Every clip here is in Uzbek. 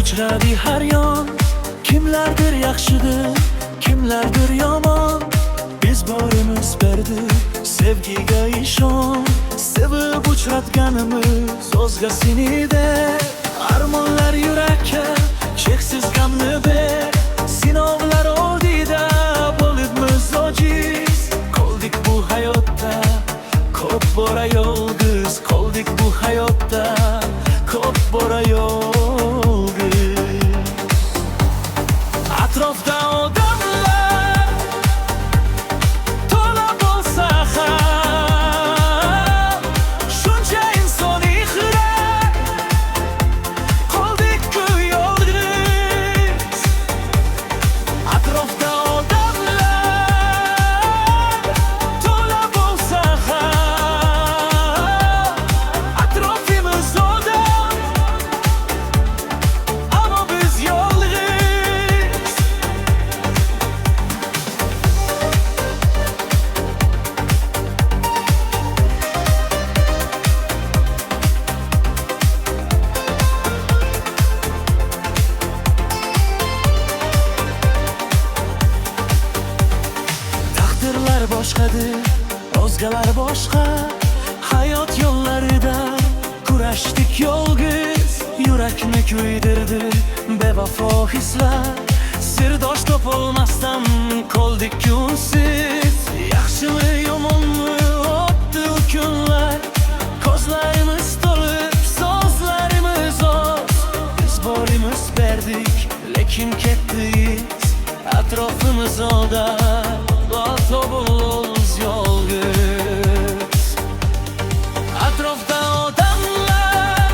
uchradi har yon. Kimlardir yaxshidir, kimlardir yomon. Biz borimiz berdi sevgiga ishon. Sevib uchratganimiz o'zgasini-de. Armonlar yurakka cheksiz g'amni ber. Sinovlar oldida bo'libmiz ojiz. Qoldik bu hayotda ko'p bora yolg'iz. Qoldik bu hayotda ko'p bora yolg'iz. Atrofda odamlar to'la bo'lsa ham, shuncha insoniy xira. Qoldik-ku yolg'iz. Atrofda odamlar to'la bo'lsa ham, atrofimiz odam, ammo biz yolg'iz. Taqdirlar boshqadir, o'zgalar boshqa. Hayot yo'llarida kurashdik yolg'iz. Yurakni kuydirdi bevafo hislar. Sirdosh topolmasdan qoldik unsiz. Yaxshimi yomonmi o'tdi u kunlar. Ko'zlarimiz to'lib, so'zlarimiz oz. Biz borimiz berdik, lekin ketdik. Atrofimiz odam, tobuluz yolg'iz. Atrofda odamlar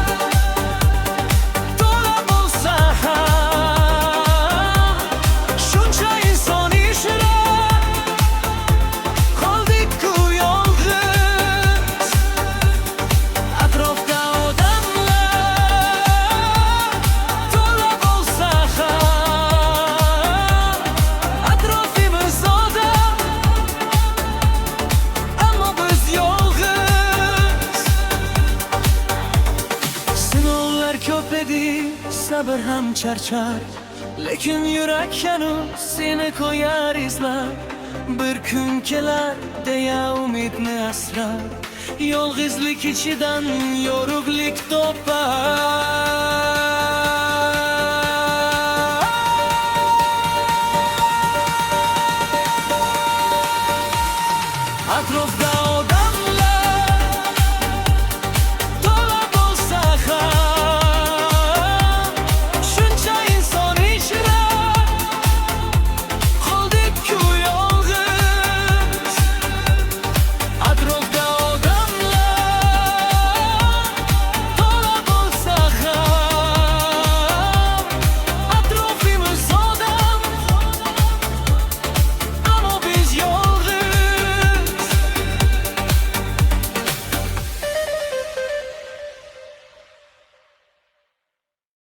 to'la bo'lsa ham, shuncha insoniy shira. Qoldik-ku yolg'iz. Atrofda odamlar to'la bo'lsa ham, atrofimiz odam, ammo biz yolg'iz. Sinovlar ko'p edi, sabr ham charchar. Lekin yurak hanuz seni qo'yar izlab. Bir kun kelar deya umidni asrar. Yolg'izlik ichidan yorug'lik topar. Atrofda